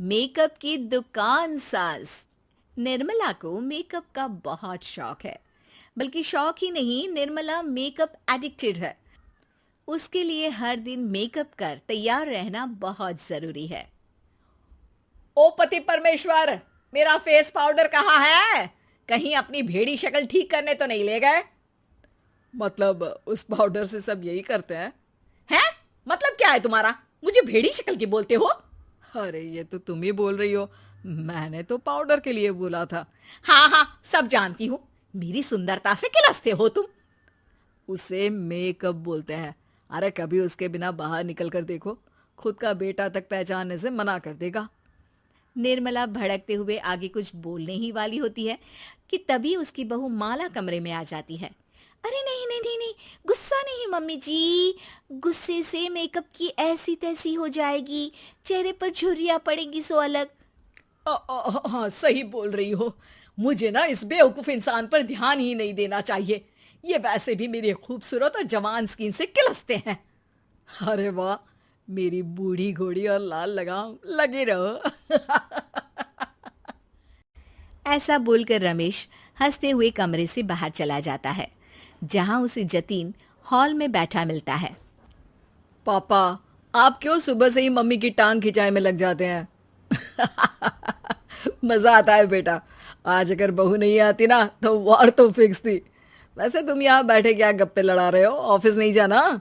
Makeup की दुकान साज। निर्मला को मेकअप का बहुत शौक है। बल्कि शौक ही नहीं, निर्मला मेकअप एडिक्टेड है। उसके लिए हर दिन मेकअप कर तैयार रहना बहुत जरूरी है। ओ पति परमेश्वर, मेरा फेस पाउडर कहाँ है? कहीं अपनी भेड़ी शक्ल ठीक करने तो नहीं ले गए? मतलब उस पाउडर से सब यही करते हैं? हैं? मतलब क्या है तुम्हारा? मुझे भेड़ी शक्ल की बोलते हो? अरे ये तो तुम ही बोल रही हो, मैंने तो पाउडर के लिए बोला था। हाँ हाँ, सब जानती हूँ। मेरी सुंदरता से किलसते हो तुम। उसे मेकअप बोलते हैं। अरे कभी उसके बिना बाहर निकल कर देखो, खुद का बेटा तक पहचानने से मना कर देगा। निर्मला भड़कते हुए आगे कुछ बोलने ही वाली होती है कि तभी उसकी बहू माला कमरे में आ जाती है। अरे नहीं नहीं नहीं नहीं, गुस्सा नहीं मम्मी जी। गुस्से से मेकअप की ऐसी तैसी हो जाएगी, चेहरे पर झुर्रियां पड़ेगी सो अलग। हाँ सही बोल रही हो। मुझे ना इस बेवकूफ इंसान पर ध्यान ही नहीं देना चाहिए। ये वैसे भी मेरी खूबसूरत और जवान स्किन से किलसते हैं। अरे वाह, मेरी बूढ़ी घोड़ी और लाल लगाम, लगे रहो। ऐसा बोलकर रमेश हंसते हुए कमरे से बाहर चला जाता है, जहां उसे जतीन हॉल में बैठा मिलता है। पापा, आप क्यों सुबह से ही मम्मी की टांग खिंचाई में लग जाते हैं? मजा आता है बेटा। आज अगर बहू नहीं आती ना तो वार तो फिक्स थी। वैसे तुम यहाँ बैठे क्या गप्पे लड़ा रहे हो? ऑफिस नहीं जाना?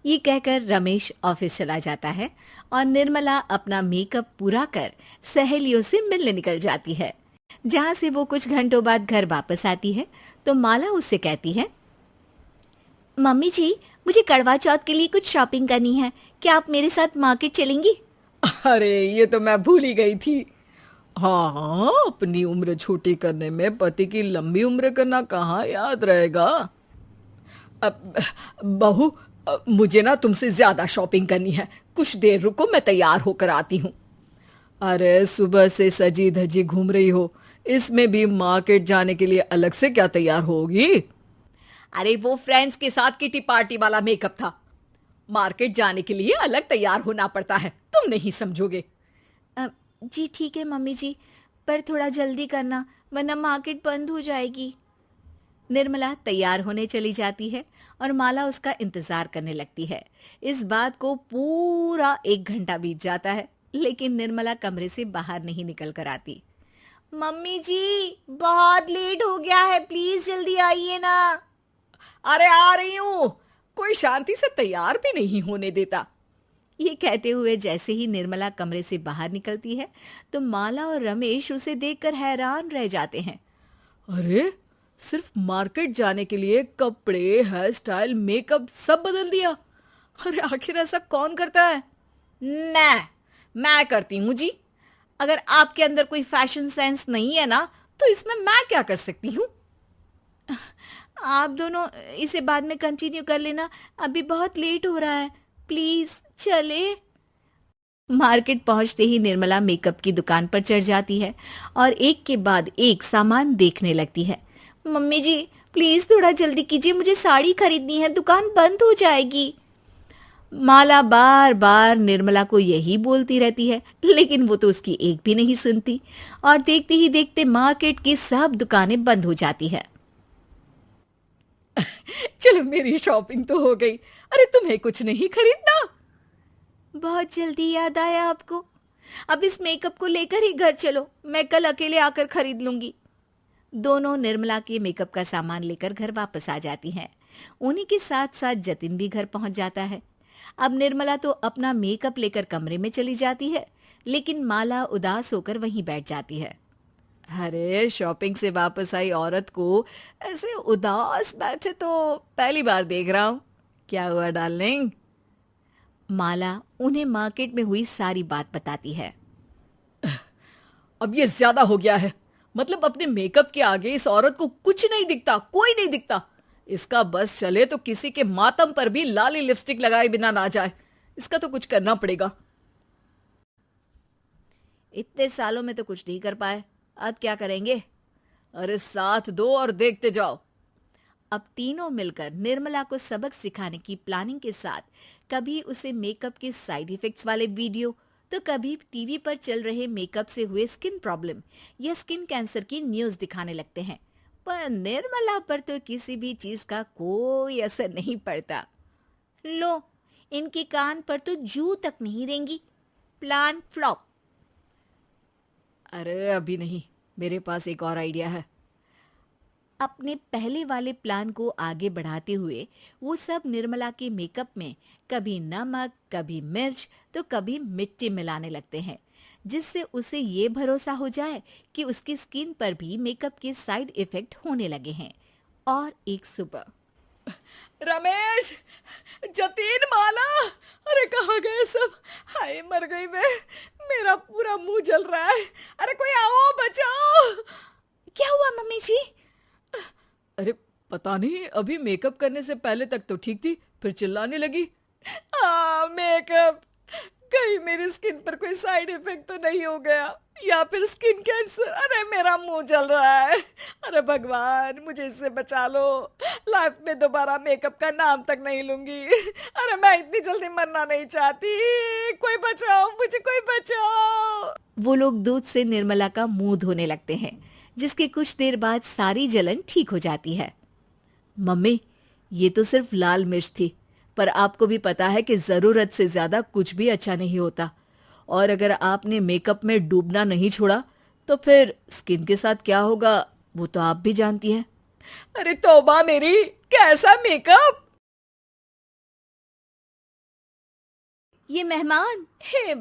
ये कहकर रमेश ऑफिस चला जाता है और निर्मला अपना मेकअप पूरा कर सहेलियों से मिलने निकल जाती है। जहां से वो कुछ घंटों बाद घर वापस आती है तो माला उससे कहती है, मम्मी जी, मुझे करवा चौथ के लिए कुछ शॉपिंग करनी है। क्या आप मेरे साथ मार्केट चलेंगी? अरे ये तो मैं भूल ही गई थी। हाँ हाँ, अपनी उम्र छोटी करने में पति की लंबी उम्र करना कहाँ याद रहेगा। अब बहू, मुझे ना तुमसे ज्यादा शॉपिंग करनी है। कुछ देर रुको, मैं तैयार होकर आती हूँ। अरे सुबह से सजी धजी घूम रही हो, इसमें भी मार्केट जाने के लिए अलग से क्या तैयार होगी? अरे वो फ्रेंड्स के साथ किटी पार्टी वाला मेकअप था। मार्केट जाने के लिए अलग तैयार होना पड़ता है, तुम नहीं समझोगे। जी ठीक है मम्मी जी, पर थोड़ा जल्दी करना वरना मार्केट बंद हो जाएगी। निर्मला तैयार होने चली जाती है और माला उसका इंतजार करने लगती है। इस बात को पूरा 1 घंटा बीत जाता है, लेकिन निर्मला कमरे से बाहर नहीं निकल कर आती। मम्मी जी, बहुत लेट हो गया है, प्लीज जल्दी आइए ना। अरे आ रही हूँ। कोई शांति से तैयार भी नहीं होने देता। ये कहते हुए जैसे ही निर्मला कमरे से बाहर निकलती है तो माला और रमेश उसे देखकर हैरान रह जाते हैं। अरे सिर्फ मार्केट जाने के लिए कपड़े, हेयर स्टाइल, मेकअप सब बदल दिया। अरे आखिर ऐसा कौन करता है? मैं करती हूँ जी। अगर आपके अंदर कोई फैशन सेंस नहीं है ना तो इसमें मैं क्या कर सकती हूँ? आप दोनों इसे बाद में कंटिन्यू कर लेना, अभी बहुत लेट हो रहा है, प्लीज चले। मार्केट पहुंचते ही निर्मला मेकअप की दुकान पर चढ़ जाती है और एक के बाद एक सामान देखने लगती है। मम्मी जी, प्लीज थोड़ा जल्दी कीजिए, मुझे साड़ी खरीदनी है, दुकान बंद हो जाएगी। माला बार बार निर्मला को यही बोलती रहती है, लेकिन वो तो उसकी एक भी नहीं सुनती और देखते ही देखते मार्केट की सब दुकानें बंद हो जाती है। चलो मेरी शॉपिंग तो हो गई। अरे तुम्हें कुछ नहीं खरीदना? बहुत जल्दी याद आया आपको। अब इस मेकअप को लेकर ही घर चलो, मैं कल अकेले आकर खरीद लूंगी। दोनों निर्मला के मेकअप का सामान लेकर घर वापस आ जाती हैं। उन्हीं के साथ साथ जतिन भी घर पहुंच जाता है। अब निर्मला तो अपना मेकअप लेकर कमरे में चली जाती है, लेकिन माला उदास होकर वहीं बैठ जाती है। अरे शॉपिंग से वापस आई औरत को ऐसे उदास बैठे तो पहली बार देख रहा हूँ। क्या हुआ डार्लिंग? माला उन्हें मार्केट में हुई सारी बात बताती है। अब ये ज्यादा हो गया है। मतलब अपने मेकअप के आगे इस औरत को कुछ नहीं दिखता, कोई नहीं दिखता। इसका बस चले तो किसी के मातम पर भी लाली लिपस्टिक लगाए बिना ना जाए। इसका तो कुछ करना पड़ेगा। इतने सालों में तो कुछ नहीं कर पाए, अब क्या करेंगे? अरे साथ दो और देखते जाओ। अब तीनों मिलकर निर्मला को सबक सिखाने की प्लानिंग के साथ कभी उसे मेकअप के साइड इफेक्ट्स वाले वीडियो तो कभी टीवी पर चल रहे मेकअप से हुए स्किन प्रॉब्लम या स्किन कैंसर की न्यूज़ दिखाने लगते हैं। पर निर्मला पर तो किसी भी चीज का कोई असर नहीं पड़ता। लो, इनके कान पर तो जू तक नहीं रेंगी। Plan flop. अरे अभी नहीं, मेरे पास एक और आइडिया है। अपने पहले वाले प्लान को आगे बढ़ाते हुए वो सब निर्मला के मेकअप में कभी नमक, कभी मिर्च तो कभी मिट्टी मिलाने लगते हैं, जिससे उसे ये भरोसा हो जाए कि उसकी स्किन पर भी मेकअप के साइड इफेक्ट होने लगे हैं। और एक सुबह रमेश, जतीन, माला, अरे कहाँ गए सब? हाय मर गई मैं, मेरा पूरा मुंह जल रहा है। अरे कोई आओ, बचाओ। क्या हुआ मम्मी जी? अरे पता नहीं, अभी मेकअप करने से पहले तक तो ठीक थी, फिर चिल्लाने लगी। मेकअप, कहीं मेरी स्किन पर कोई साइड इफेक्ट तो नहीं हो गया, या फिर स्किन कैंसर। अरे मेरा मुंह जल रहा है। अरे भगवान, मुझे इससे बचा लो। लाइफ में दोबारा मेकअप का नाम तक नहीं लूंगी। अरे मैं इतनी जल्दी मरना नहीं चाहती। कोई बचाओ मुझे, कोई बचाओ। वो लोग दूध से निर्मला का मुंह धोने लगते हैं, जिसके कुछ देर बाद सारी जलन ठीक हो जाती है। मम्मी, ये तो सिर्फ लाल मिर्च थी, पर आपको भी पता है कि जरूरत से ज्यादा कुछ भी अच्छा नहीं होता। और अगर आपने मेकअप में डूबना नहीं छोड़ा तो फिर स्किन के साथ क्या होगा वो तो आप भी जानती हैं। अरे तौबा मेरी, कैसा मेकअप! ये मेहमान हे